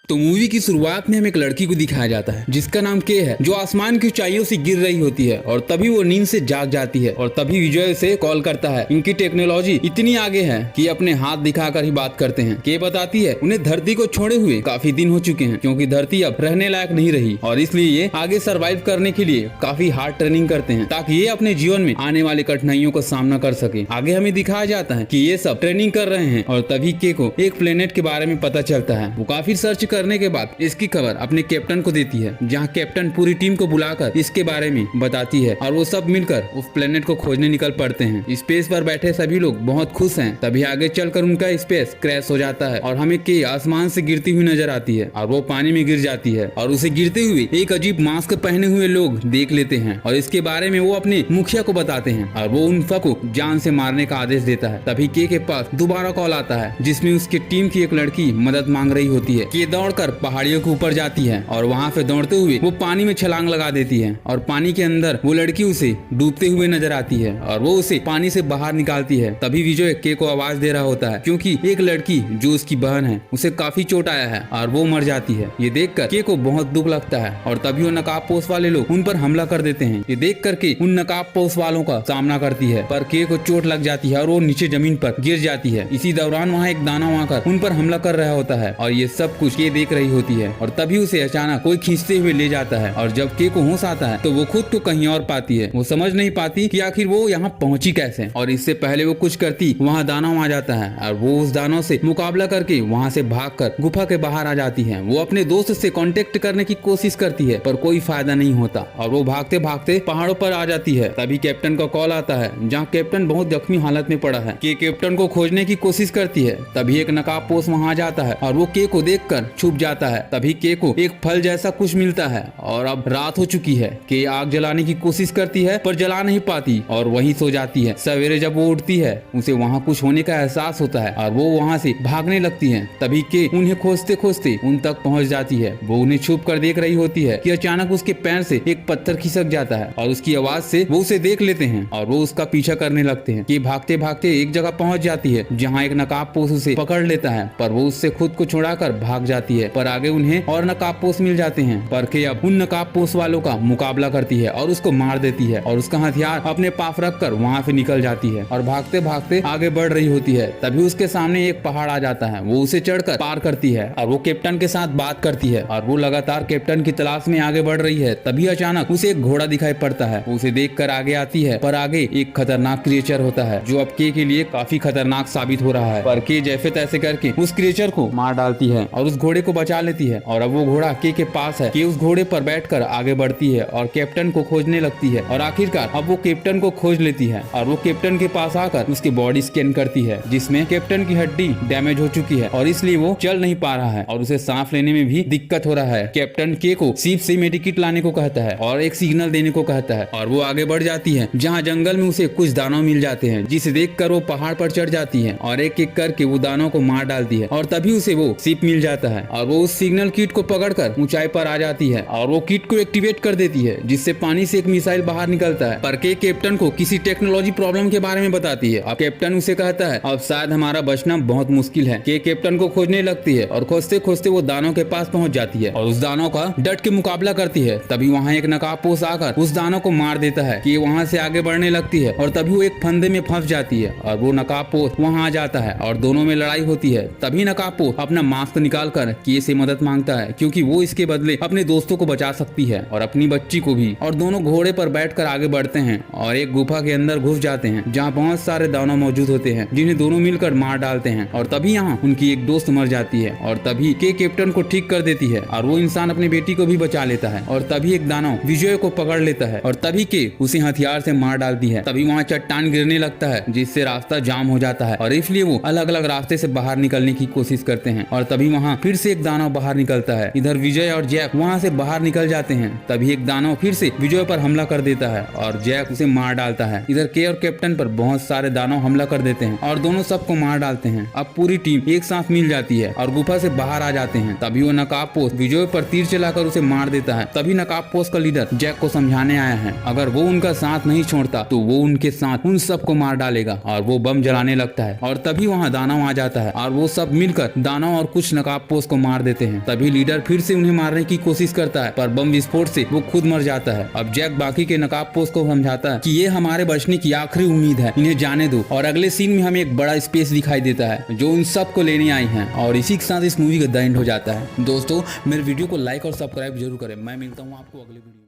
तो मूवी की शुरुआत में हमें एक लड़की को दिखाया जाता है जिसका नाम के है, जो आसमान की ऊंचाइयों से गिर रही होती है और तभी वो नींद से जाग जाती है और तभी विजय से कॉल करता है। इनकी टेक्नोलॉजी इतनी आगे है कि अपने हाथ दिखाकर ही बात करते हैं। के बताती है उन्हें धरती को छोड़े हुए काफी दिन हो चुके हैं क्योंकि धरती अब रहने लायक नहीं रही और इसलिए ये आगे सर्वाइव करने के लिए काफी हार्ड ट्रेनिंग करते हैं ताकि ये अपने जीवन में आने वाली कठिनाइयों का सामना कर सके। आगे हमें दिखाया जाता है कि ये सब ट्रेनिंग कर रहे हैं और तभी के को एक प्लेनेट के बारे में पता चलता है। वो काफी सर्च करने के बाद इसकी खबर अपने कैप्टन को देती है, जहां कैप्टन पूरी टीम को बुलाकर इसके बारे में बताती है और वो सब मिलकर उस प्लेनेट को खोजने निकल पड़ते हैं। स्पेस पर बैठे सभी लोग बहुत खुश हैं। तभी आगे चलकर उनका स्पेस क्रैश हो जाता है और हमें के आसमान से गिरती हुई नजर आती है और वो पानी में गिर जाती है और उसे गिरते हुए एक अजीब मास्क पहने हुए लोग देख लेते हैं और इसके बारे में वो अपने मुखिया को बताते हैं और वो उन सबको जान से मारने का आदेश देता है। तभी के पास दोबारा कॉल आता है जिसमें उसकी टीम की एक लड़की मदद मांग रही होती है। के दौड़कर पहाड़ियों के ऊपर जाती है और वहाँ पे दौड़ते हुए वो पानी में छलांग लगा देती है और पानी के अंदर वो लड़की उसे डूबते हुए नजर आती है और वो उसे पानी से बाहर निकालती है। तभी विजय के को आवाज दे रहा होता है क्योंकि एक लड़की जो उसकी बहन है उसे काफी चोट आया है और वो मर जाती है। ये देखकर के को बहुत दुख लगता है और तभी वो नकाबपोश वाले लोग उन पर हमला कर देते हैं। ये देख करके उन नकाबपोश वालों का सामना करती है पर के को चोट लग जाती है और वो नीचे जमीन पर गिर जाती है। इसी दौरान वहाँ एक दानव आकर उन पर हमला कर रहा होता है और ये सब कुछ के देख रही होती है और तभी उसे अचानक कोई खींचते हुए ले जाता है और जब के को होश आता है तो वो खुद को कहीं और पाती है। वो समझ नहीं पाती कि आखिर वो यहाँ पहुंची कैसे और इससे पहले वो कुछ करती वहाँ दानव आ जाता है और वो उस दानव से मुकाबला करके वहाँ से भागकर गुफा के बाहर आ जाती है। वो अपने दोस्त से कांटेक्ट करने की कोशिश करती है पर कोई फायदा नहीं होता और वो भागते भागते पहाड़ों पर आ जाती है। तभी कैप्टन का कॉल आता है जहाँ कैप्टन बहुत जख्मी हालत में पड़ा है। के कैप्टन को खोजने की कोशिश करती है। तभी एक नकाबपोश वहाँ आ जाता है और वो के को देखकर छुप जाता है। तभी के को एक फल जैसा कुछ मिलता है और अब रात हो चुकी है। के आग जलाने की कोशिश करती है पर जला नहीं पाती और वहीं सो जाती है। सवेरे जब वो उठती है उसे वहाँ कुछ होने का एहसास होता है और वो वहाँ से भागने लगती है। तभी के उन्हें खोजते खोजते उन तक पहुँच जाती है। वो उन्हें छुप कर देख रही होती है कि अचानक उसके पैर से एक पत्थर खिसक जाता है और उसकी आवाज से वो उसे देख लेते हैं और वो उसका पीछा करने लगते हैं। कि भागते भागते एक जगह पहुँच जाती है जहाँ एक नकाबपोश उसे पकड़ लेता है पर वो उससे खुद को छुड़ाकर भाग जाती है। पर आगे उन्हें और नकाबपोश मिल जाते हैं पर के अब उन नकाबपोश वालों का मुकाबला करती है और उसको मार देती है और उसका हथियार अपने पास रखकर वहाँ से निकल जाती है और भागते भागते आगे बढ़ रही होती है। तभी उसके सामने एक पहाड़ आ जाता है। वो उसे चढ़कर पार करती है और वो कैप्टन के साथ बात करती है और वो लगातार कैप्टन की तलाश में आगे बढ़ रही है। तभी अचानक उसे एक घोड़ा दिखाई पड़ता है। उसे देखकर आगे आती है पर आगे एक खतरनाक क्रिएचर होता है जो अब के लिए काफी खतरनाक साबित हो रहा है। पर के जैसे तैसे करके उस क्रिएचर को मार डालती है और उस घोड़े को बचा लेती है और अब वो घोड़ा के पास है। के उस घोड़े पर बैठकर आगे बढ़ती है और कैप्टन को खोजने लगती है और आखिरकार अब वो कैप्टन को खोज लेती है और वो कैप्टन के पास आकर उसकी बॉडी स्कैन करती है जिसमें कैप्टन की हड्डी डैमेज हो चुकी है और इसलिए वो चल नहीं पा रहा है और उसे सांस लेने में भी दिक्कत हो रहा है। कैप्टन के को शिप से मेडिकिट लाने को कहता है और एक सिग्नल देने को कहता है और वो आगे बढ़ जाती है जहाँ जंगल में उसे कुछ दानव मिल जाते हैं जिसे देखकर वो पहाड़ पर चढ़ जाती है और एक एक करके वो दानव को मार डालती है और तभी उसे वो शिप मिल जाता है और वो उस सिग्नल किट को पकड़कर ऊंचाई पर आ जाती है और वो किट को एक्टिवेट कर देती है जिससे पानी से एक मिसाइल बाहर निकलता है। पर के कैप्टन को किसी टेक्नोलॉजी प्रॉब्लम के बारे में बताती है। अब कैप्टन उसे कहता है अब शायद हमारा बचना बहुत मुश्किल है। के कैप्टन को खोजने लगती है और खोजते खोजते वो दानव के पास पहुंच जाती है और उस दानव का डट के मुकाबला करती है। तभी वहाँ एक नकाबपोश आकर उस दानव को मार देता है। कि वहाँ से आगे बढ़ने लगती है और तभी वो एक फंदे में फंस जाती है और वो नकाबपोश वहाँ आ जाता है और दोनों में लड़ाई होती है। तभी नकाबपोश अपना मास्क निकाल कर के से मदद मांगता है क्योंकि वो इसके बदले अपने दोस्तों को बचा सकती है और अपनी बच्ची को भी। और दोनों घोड़े पर बैठकर आगे बढ़ते हैं और एक गुफा के अंदर घुस जाते हैं जहाँ बहुत सारे दानव मौजूद होते हैं जिन्हें दोनों मिलकर मार डालते हैं और तभी यहाँ उनकी एक दोस्त मर जाती है और तभी के कैप्टन को ठीक कर देती है और वो इंसान अपनी बेटी को भी बचा लेता है और तभी एक दानव विजय को पकड़ लेता है और तभी के उसे हथियार से मार डालती है। तभी वहाँ चट्टान गिरने लगता है जिससे रास्ता जाम हो जाता है और इसलिए वो अलग अलग रास्ते से बाहर निकलने की कोशिश करते हैं और तभी वहाँ फिर से एक दानव बाहर निकलता है। इधर विजय और जैक वहाँ से बाहर निकल जाते हैं। तभी एक दानव फिर से विजय पर हमला कर देता है और जैक उसे मार डालता है। इधर के और कैप्टन पर बहुत सारे दानव हमला कर देते हैं और दोनों सबको मार डालते हैं। अब पूरी टीम एक साथ मिल जाती है और गुफा से बाहर आ जाते हैं। तभी वो नकाबपोश विजय पर तीर चलाकर उसे मार देता है। तभी नकाबपोश का लीडर जैक को समझाने आया है अगर वो उनका साथ नहीं छोड़ता तो वो उनके साथ उन सबको मार डालेगा और वो बम जलाने लगता है और तभी वहाँ दानव आ जाता है और वो सब मिलकर दानव और कुछ नकाबपोश को को मार देते हैं। तभी लीडर फिर से उन्हें मारने की कोशिश करता है, पर बम विस्फोट से वो खुद मर जाता है। अब जैक बाकी के नकाबपोश को समझाता है कि ये हमारे बचने की आखिरी उम्मीद है, इन्हें जाने दो। और अगले सीन में हमें एक बड़ा स्पेस दिखाई देता है जो उन सब को लेने आई है, और इसी के साथ इस मूवी का द एंड हो जाता है। दोस्तों, मेरे वीडियो को लाइक और सब्सक्राइब जरूर करें। मैं मिलता हूँ आपको अगले वीडियो में।